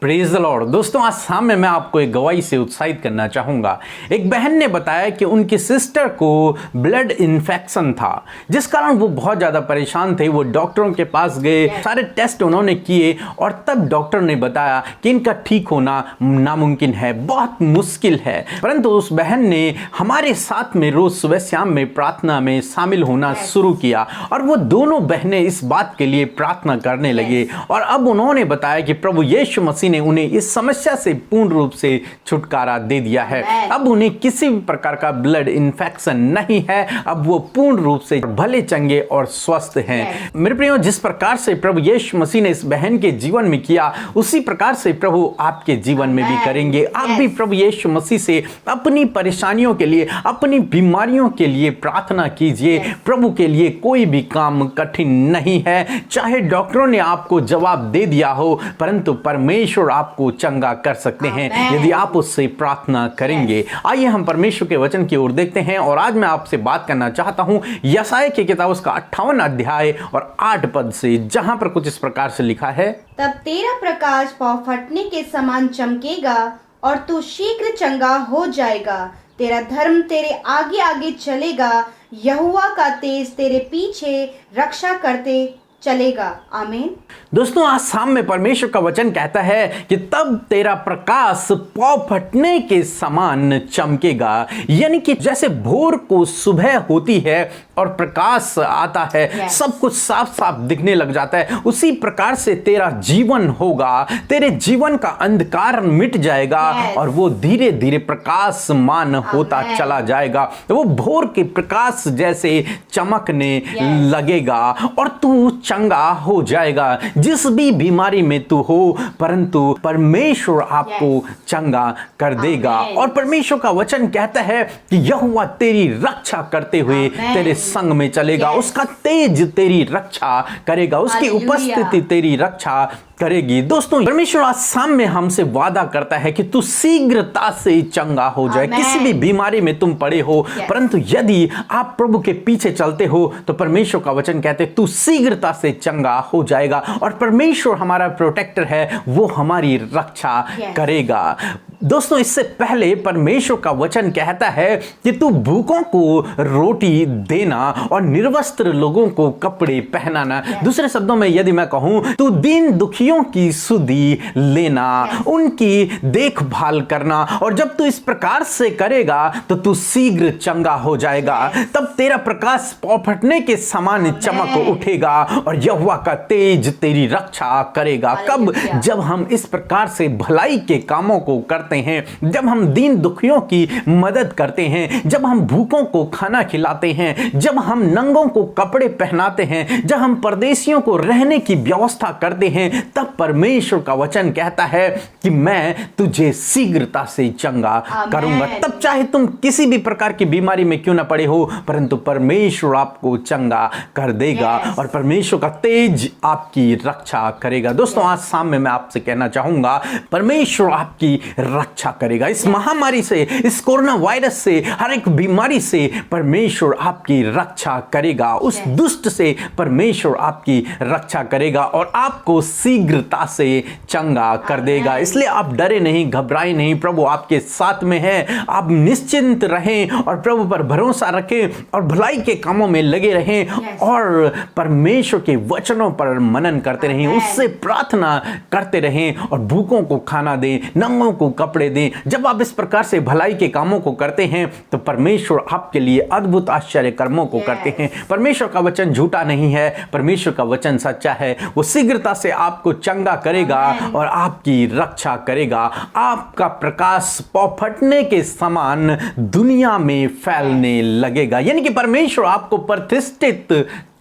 Praise the Lord. दोस्तों, आज शाम में मैं आपको एक गवाही से उत्साहित करना चाहूंगा। एक बहन ने बताया कि उनकी सिस्टर को ब्लड इन्फेक्शन था, जिस कारण वो बहुत ज़्यादा परेशान थे। वो डॉक्टरों के पास गए, सारे टेस्ट उन्होंने किए और तब डॉक्टर ने बताया कि इनका ठीक होना नामुमकिन है, बहुत मुश्किल है। परंतु उस बहन ने हमारे साथ में रोज सुबह शाम में प्रार्थना में शामिल होना शुरू किया और वो दोनों बहनें इस बात के लिए प्रार्थना करने लगे और अब उन्होंने बताया कि प्रभु यीशु मसीह ने उन्हें इस समस्या से पूर्ण रूप से छुटकारा दे दिया है। अब उन्हें किसी भी प्रकार का ब्लड इन्फेक्शन नहीं है। अब वो पूर्ण रूप से भले चंगे और स्वस्थ हैं। मेरे प्रियो, जिस प्रकार से प्रभु यीशु मसीह ने इस बहन के जीवन में किया, उसी प्रकार से प्रभु आपके जीवन में भी करेंगे। आप भी प्रभु यीशु मसीह से अपनी परेशानियों के लिए, अपनी बीमारियों के लिए प्रार्थना कीजिए। प्रभु के लिए कोई भी काम कठिन नहीं है। चाहे डॉक्टरों ने आपको जवाब दे दिया हो, परंतु परमेश्वर आपको चंगा कर सकते हैं यदि आप उससे प्रार्थना करेंगे। आइए हम परमेश्वर के वचन की ओर देखते हैं और आज मैं आपसे बात करना चाहता हूं यशायाह की किताब उसका 58 अध्याय और 8 पद से, जहां पर कुछ इस प्रकार से लिखा है, तब तेरा प्रकाश पौ फटने के समान चमकेगा और तू शीघ्र चंगा हो जाएगा। तेरा धर्म तेरे आगे आगे चलेगा, यहोवा का तेज तेरे पीछे रक्षा करते चलेगा। आमीन। दोस्तों, आज शाम में परमेश्वर का वचन कहता है कि तब तेरा प्रकाश पौ फटने के समान चमकेगा। यानी कि जैसे भोर को सुबह होती है और प्रकाश आता है, सब कुछ साफ साफ दिखने लग जाता है, उसी प्रकार से तेरा जीवन होगा। तेरे जीवन का अंधकार मिट जाएगा और वो धीरे धीरे प्रकाशमान होता चला जाएगा। वो भोर के प्रकाश जैसे चमकने लगेगा और तू चंगा हो जाएगा। जिस भी बीमारी में तू हो, परंतु परमेश्वर आपको चंगा कर देगा। और परमेश्वर का वचन कहता है कि यहोवा तेरी रक्षा करते हुए तेरे संग में चलेगा। उसका तेज तेरी रक्षा करेगा, उसकी उपस्थिति तेरी रक्षा करेगी। दोस्तों, परमेश्वर आज शाम में हमसे वादा करता है कि तू शीघ्रता से चंगा हो जाए। किसी भी बीमारी में तुम पड़े हो, परंतु यदि आप प्रभु के पीछे चलते हो तो परमेश्वर का वचन कहते हैं तू शीघ्रता से चंगा हो जाएगा। और परमेश्वर हमारा प्रोटेक्टर है, वो हमारी रक्षा करेगा। दोस्तों, इससे पहले परमेश्वर का वचन कहता है कि तू भूखों को रोटी देना और निर्वस्त्र लोगों को कपड़े पहनाना। दूसरे शब्दों में यदि मैं कहूं, तू दीन दुखियों की सुधि लेना, उनकी देखभाल करना। और जब तू इस प्रकार से करेगा तो तू शीघ्र चंगा हो जाएगा। तब तेरा प्रकाश पौ फटने के समान चमक उठेगा और यहोवा का तेज तेरी रक्षा करेगा। कब? जब हम इस प्रकार से भलाई के कामों को करते हैं, जब हम दीन दुखियों की मदद करते हैं, जब हम भूखों को खाना खिलाते हैं, जब हम नंगों को कपड़े पहनाते हैं, जब हम परदेशियों को रहने की व्यवस्था करते हैं, तब परमेश्वर का वचन कहता है कि मैं तुझे शीघ्रता से चंगा करूंगा। तब चाहे तुम किसी भी प्रकार की बीमारी में क्यों ना पड़े हो, परंतु परमेश्वर आपको चंगा कर देगा और परमेश्वर का तेज आपकी रक्षा करेगा। दोस्तों, आज शाम में मैं आपसे कहना चाहूंगा, परमेश्वर आपकी रक्षा करेगा। इस महामारी से, इस कोरोना वायरस से, हर एक बीमारी से परमेश्वर आपकी रक्षा करेगा। उस दुष्ट से परमेश्वर आपकी रक्षा करेगा और आपको शीघ्रता से चंगा कर देगा। इसलिए आप डरे नहीं, घबराए नहीं, प्रभु आपके साथ में है। आप निश्चिंत रहें और प्रभु पर भरोसा रखें और भलाई के कामों में लगे रहें और परमेश्वर के वचनों पर मनन करते रहें, उससे प्रार्थना करते रहें और भूखों को खाना दें, नंगों को कपड़े दें। जब आप इस प्रकार से भलाई के कामों को करते हैं तो परमेश्वर आपके लिए अद्भुत आश्चर्य कर्मों को करते हैं। परमेश्वर का वचन झूठा नहीं है, परमेश्वर का वचन सच्चा है। वो शीघ्रता से आपको चंगा करेगा और आपकी रक्षा करेगा। आपका प्रकाश पौ फटने के समान दुनिया में फैलने लगेगा। यानी कि परमेश्वर आपको प्रतिष्ठित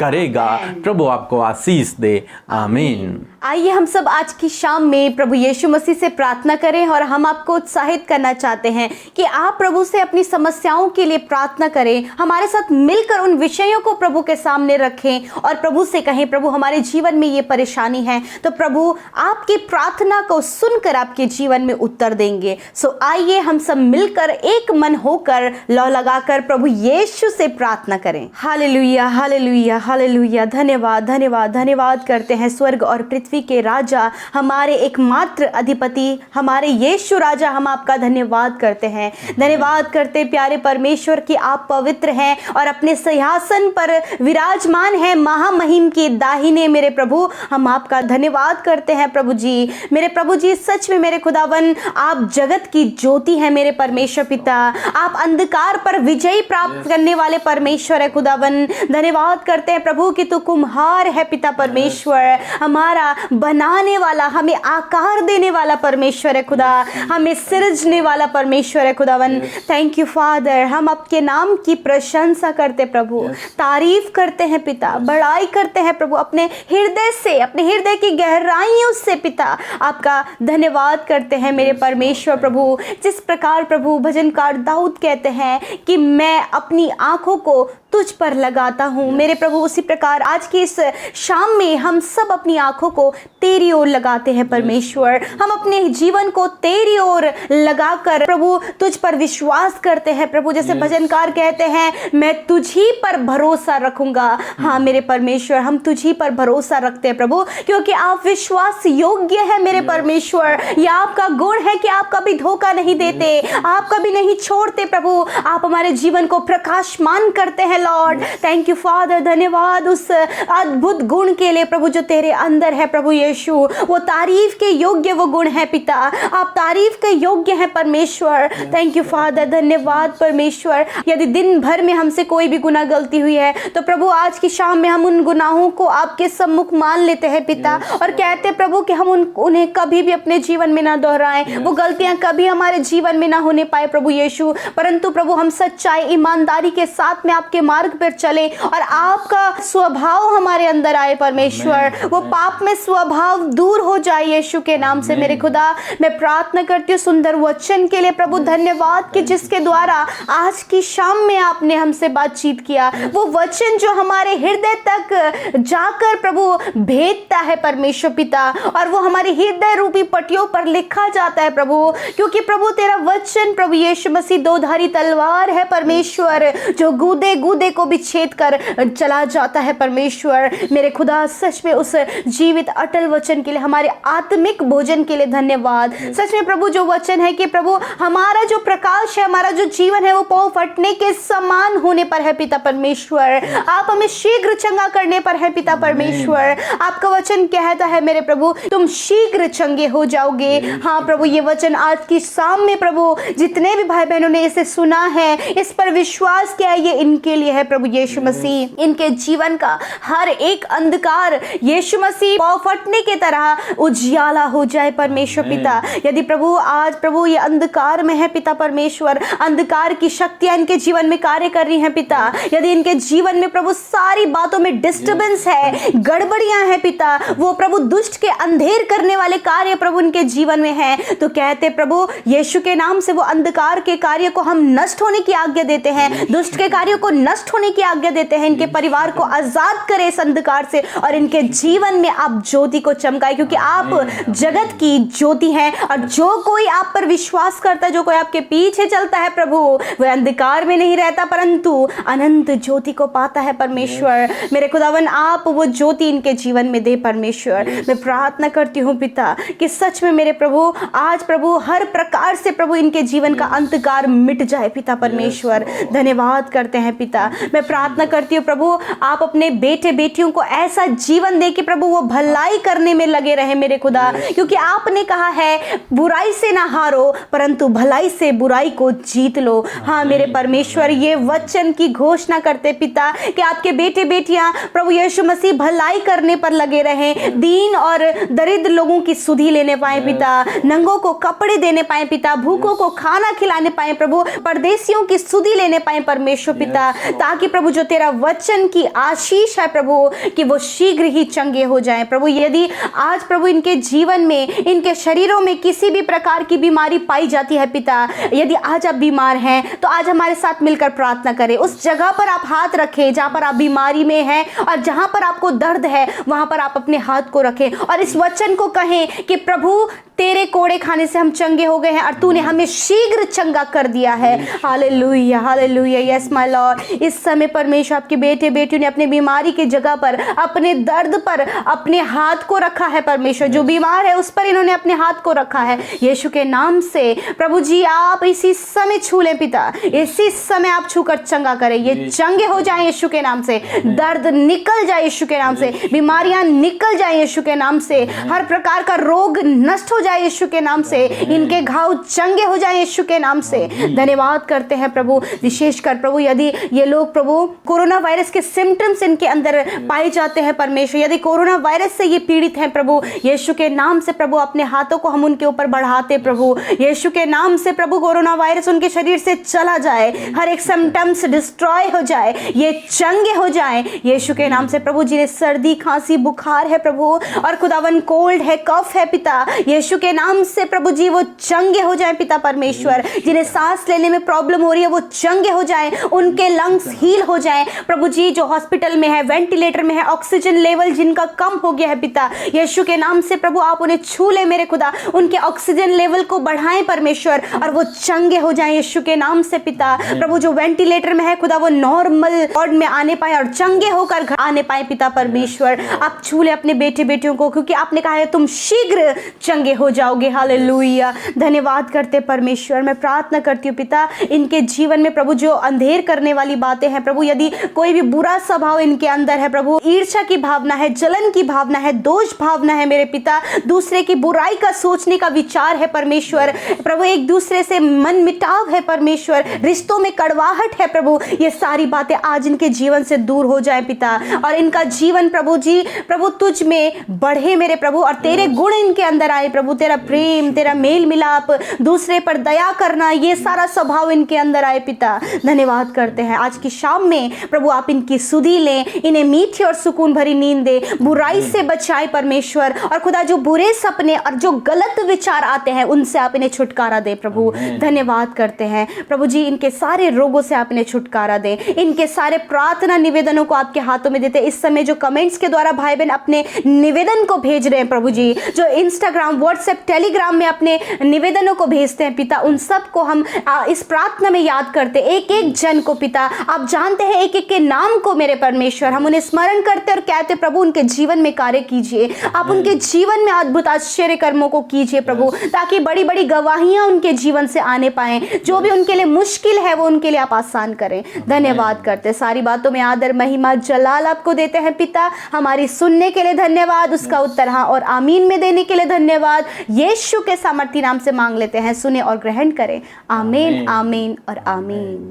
करेगा। प्रभु आपको आशीष दे। आमीन। आइए हम सब आज की शाम में प्रभु यीशु मसीह से प्रार्थना करें और हम आपको उत्साहित करना चाहते हैं कि आप प्रभु से अपनी समस्याओं के लिए प्रार्थना करें। हमारे साथ मिलकर उन विषयों को प्रभु के सामने रखें और प्रभु से कहें, प्रभु हमारे जीवन में ये परेशानी है, तो प्रभु आपकी प्रार्थना को सुनकर आपके जीवन में उत्तर देंगे। सो आइए हम सब मिलकर एक मन होकर लौ लगाकर प्रभु यीशु से प्रार्थना करें। Hallelujah, hallelujah, hallelujah. धन्यवाद धन्यवाद धन्यवाद करते हैं स्वर्ग और पृथ्वी के राजा, हमारे एकमात्र अधिपति, हमारे यीशु राजा, हम आपका धन्यवाद करते हैं। धन्यवाद करते प्यारे परमेश्वर कि आप पवित्र हैं और अपने सिंहासन पर विराजमान हैं महामहिम की दाहिने। मेरे प्रभु, हम आपका धन्यवाद करते हैं प्रभु जी। मेरे प्रभु जी, सच में मेरे खुदावन, आप जगत की ज्योति हैं मेरे परमेश्वर पिता। आप अंधकार पर विजय प्राप्त करने वाले परमेश्वर है खुदावन। धन्यवाद करते हैं प्रभु कि तू कुम्हार है पिता परमेश्वर, हमारा बनाने वाला, हमें आकार देने वाला परमेश्वर है खुदा, हमें सृजने वाला परमेश्वर है खुदावन। Thank you father. हम आपके नाम की प्रशंसा करते प्रभु, तारीफ करते हैं पिता, बड़ाई करते हैं प्रभु, अपने हृदय से, अपने हृदय की गहराइयों से पिता आपका धन्यवाद करते हैं मेरे परमेश्वर प्रभु। जिस प्रकार प्रभु भजनकार दाऊद कहते हैं कि मैं अपनी आंखों को तुझ पर लगाता हूँ, मेरे प्रभु उसी प्रकार आज की इस शाम में हम सब अपनी आंखों को तेरी ओर लगाते हैं परमेश्वर। हम अपने जीवन को तेरी ओर लगाकर प्रभु तुझ पर विश्वास करते हैं प्रभु। जैसे भजनकार कहते हैं, मैं तुझी पर भरोसा रखूंगा। हाँ मेरे परमेश्वर, हम तुझी पर भरोसा रखते हैं प्रभु, क्योंकि आप विश्वास योग्य है मेरे परमेश्वर। यह आपका गुण है कि आप कभी धोखा नहीं देते, आप कभी नहीं छोड़ते प्रभु, आप हमारे जीवन को प्रकाशमान करते हैं लॉर्ड। Thank you father. धन्यवाद उस अद्भुत गुण के लिए प्रभु जो तेरे अंदर है प्रभु यीशु। वो तारीफ के योग्य वो गुण है पिता, आप तारीफ के योग्य हैं परमेश्वर। Thank you father. धन्यवाद परमेश्वर। यदि दिन भर में हमसे कोई भी गुनाह गलती हुई है तो प्रभु आज की शाम में हम उन गुनाहों को आपके सम्मुख मान लेते हैं पिता, और कहते हैं प्रभु कि हम उन्हें कभी भी अपने जीवन में ना दोहराएं, वो गलतियां कभी हमारे जीवन में ना होने पाए प्रभु यीशु, परंतु प्रभु हम सच्चाई ईमानदारी के साथ में आपके मार्ग पर चले और आपका स्वभाव हमारे अंदर आए परमेश्वर। वो पाप में स्वभाव दूर हो जाए यीशु के नाम से। मेरे खुदा, मैं प्रार्थना करती हूँ सुंदर वचन के लिए प्रभु। धन्यवाद कि जिसके द्वारा आज की शाम में आपने हमसे बातचीत किया, वो वचन जो हमारे हृदय तक जाकर प्रभु भेदता है परमेश्वर पिता, और वो हमारे हृदय रूपी पटियों पर लिखा जाता है प्रभु, क्योंकि प्रभु तेरा वचन प्रभु यीशु मसीह दोधारी तलवार है परमेश्वर, जो गूदे गूदे को भी छेद कर चला जाता है परमेश्वर। मेरे खुदा, सच में उस जीवित अटल वचन के लिए, हमारे आत्मिक भोजन के लिए धन्यवाद। सच में प्रभु जो वचन है कि प्रभु हमारा जो प्रकाश है, हमारा जो जीवन है, वो पौ फटने के समान होने पर है पिता परमेश्वर। आप हमें शीघ्र चंगा करने पर है पिता परमेश्वर। आपका वचन कहता है मेरे प्रभु, तुम शीघ्र चंगे हो जाओगे। हाँ प्रभु, ये वचन आज की शाम में प्रभु जितने भी भाई बहनों ने इसे सुना है, इस पर विश्वास किया है, ये इनके लिए है प्रभु यीशु मसीह। इनके जीवन का हर एक अंधकार यीशु मसीह पौ फटने की तरह उजियाला हो जाए परमेश्वर पिता। यदि प्रभु आज प्रभु ये अंधकार में है पिता परमेश्वर, अंधकार की शक्तियां इनके जीवन में कार्य कर रही हैं पिता, यदि इनके जीवन में प्रभु सारी बातों में डिस्टर्बेंस है, गड़बड़ियां हैं पिता, वो प्रभु दुष्ट के अंधेर करने वाले कार्य प्रभु इनके जीवन में है, तो कहते प्रभु यीशु के नाम से वो अंधकार के कार्य को हम नष्ट होने की आज्ञा देते हैं, दुष्ट के कार्यों को नष्ट होने की आज्ञा देते हैं। इनके परिवार को आजाद करे इस अंधकार से, और इनके जीवन में आप ज्योति को चमकाए, क्योंकि आप जगत की ज्योति हैं, और जो कोई आप पर विश्वास करता है, जो कोई आपके पीछे चलता है प्रभु, वह अंधकार में नहीं रहता परंतु अनंत ज्योति को पाता है परमेश्वर। मेरे खुदावन, आप वो ज्योति इनके जीवन में दे परमेश्वर। मैं प्रार्थना करती हूँ पिता कि सच में मेरे प्रभु आज प्रभु हर प्रकार से प्रभु इनके जीवन का अंधकार मिट जाए पिता परमेश्वर। धन्यवाद करते हैं पिता। मैं प्रार्थना करती हूँ प्रभु, आप अपने बेटे बेटियों को ऐसा जीवन दे कि प्रभु वो भलाई करने में लगे रहे मेरे खुदा, क्योंकि आपने कहा है बुराई से ना हारो परंतु भलाई से बुराई को जीत लो। हाँ मेरे परमेश्वर, ये वचन की घोषणा करते पिता कि आपके बेटे बेटियां प्रभु यीशु मसीह भलाई करने पर लगे रहे, दीन और दरिद्र लोगों की सुधि लेने पाए पिता, नंगों को कपड़े देने पाए पिता, भूखों को खाना खिलाने पाए प्रभु, परदेशियों की सुधि लेने पाए परमेश्वर पिता, ताकि प्रभु जो तेरा वचन की आशीष है प्रभु कि वो शीघ्र ही चंगे हो जाएं प्रभु। यदि आज प्रभु इनके जीवन में, इनके शरीरों में किसी भी प्रकार की बीमारी पाई जाती है पिता, यदि आज आप बीमार हैं तो आज हमारे साथ मिलकर प्रार्थना करें। उस जगह पर आप हाथ रखें जहां पर आप बीमारी में हैं, और जहां पर आपको दर्द है वहां पर आप अपने हाथ को रखें और इस वचन को कहें कि प्रभु तेरे कोड़े खाने से हम चंगे हो गए हैं और तूने हमें शीघ्र चंगा कर दिया है। Hallelujah, hallelujah, yes my Lord. इस समय परमेश्वर आपके बेटे बेटियों ने अपने बीमारी की जगह पर, अपने दर्द पर अपने हाथ को रखा है परमेश्वर। जो बीमार है उस पर इन्होंने अपने हाथ को रखा है। यीशु के नाम से प्रभु जी आप इसी समय छू लें पिता, इसी समय आप छूकर चंगा करें। ये चंगे हो जाएं यीशु के नाम से, दर्द निकल जाए यीशु के नाम से, बीमारियां निकल जाए यीशु के नाम से, हर प्रकार का रोग नष्ट हो जाए यीशु के नाम से, इनके घाव चंगे हो जाए यीशु के नाम से। धन्यवाद करते हैं प्रभु। विशेषकर प्रभु यदि ये लोग प्रभु कोरोना वायरस के सिम्टम्स इनके अंदर पाए जाते हैं परमेश्वर, यदि कोरोना वायरस से ये पीड़ित हैं प्रभु, यीशु के नाम से प्रभु अपने हाथों को हम उनके ऊपर बढ़ाते प्रभु, यीशु के नाम से प्रभु कोरोना वायरस उनके शरीर से चला जाए, हर एक सिम्टम्स डिस्ट्रॉय हो जाए, ये चंगे हो जाए यीशु के नाम से। प्रभु जिन्हें सर्दी खांसी बुखार है प्रभु, और खुदावन कोल्ड है, कफ है पिता, यीशु के नाम से प्रभु जी वो चंगे हो जाए पिता परमेश्वर। जिन्हें सांस लेने में प्रॉब्लम हो रही है वो चंगे हो जाए, उनके लंग्स हील हो जाए प्रभु जी। जो हॉस्पिटल में है, वेंटिलेटर में है, ऑक्सीजन लेवल जिनका कम हो गया है पिता, यीशु के नाम से प्रभु आप उन्हें छू ले मेरे खुदा, उनके ऑक्सीजन लेवल को बढ़ाएं परमेश्वर, और वो चंगे हो जाएं यीशु के नाम से पिता। प्रभु जो वेंटिलेटर में है खुदा वो नॉर्मल वार्ड में आने पाए और चंगे होकर घर आने पाए पिता परमेश्वर। आप छू ले अपने बेटे बेटियों को, क्योंकि आपने कहा है तुम शीघ्र चंगे हो जाओगे। हालेलुया। धन्यवाद करते परमेश्वर। मैं प्रार्थना करती हूँ पिता इनके जीवन में प्रभु जो अंधेर करने वाली बातें हैं प्रभु, यदि कोई भी बुरा स्वभाव इनके अंदर है प्रभु, ईर्ष्या की भावना है, जलन की भावना है, दोष भावना है मेरे पिता, दूसरे की बुराई का सोचने का विचार है परमेश्वर, प्रभु एक दूसरे से मन मिटाव है परमेश्वर, रिश्तों में कड़वाहट है प्रभु, ये सारी बातें आज इनके जीवन से दूर हो जाए पिता, और इनका जीवन प्रभु जी प्रभु तुझ में बढ़े मेरे प्रभु, और तेरे गुण इनके अंदर आए प्रभु, तेरा प्रेम, तेरा मेल मिलाप, दूसरे पर दया करना, ये सारा स्वभाव इनके अंदर आए पिता। धन्यवाद करते हैं आज की शाम में प्रभु आप इनकी सुधि लें, इन्हें मीठी और सुकून भरी नींद दे, बुराई से बचाए परमेश्वर, और खुदा जो बुरे सपने और जो गलत विचार आते हैं उनसे आप इन्हें छुटकारा दे प्रभु। धन्यवाद करते हैं प्रभु जी, इनके सारे रोगों से आप इन्हें छुटकारा दे, इनके सारे प्रार्थना निवेदनों को आपके हाथों में देते। इस समय जो कमेंट्स के द्वारा भाई बहन अपने निवेदन को भेज रहे हैं प्रभु जी, जो इंस्टाग्राम व्हाट्सएप टेलीग्राम में अपने निवेदनों को भेजते हैं पिता, उन सब को हम इस प्रार्थना में याद करते, एक एक जन को पिता आप जानते हैं, एक एक के नाम को मेरे परमेश्वर, हम उन्हें स्मरण करते और कहते प्रभु उनके जीवन में कार्य कीजिए, आप उनके जीवन में अद्भुत आश्चर्य कर्मों को कीजिए प्रभु, ताकि बड़ी बड़ी गवाहियां उनके जीवन से आने पाए, जो भी उनके लिए मुश्किल है वो उनके लिए आप आसान करें। धन्यवाद करते, सारी बातों में आदर महिमा जलाल आपको देते हैं पिता। हमारी सुनने के लिए धन्यवाद, उसका उत्तर हाँ और आमीन में देने के लिए धन्यवाद। यीशु के सामर्थी नाम से मांग लेते हैं, सुने और ग्रहण करें। आमीन, आमीन और आमीन।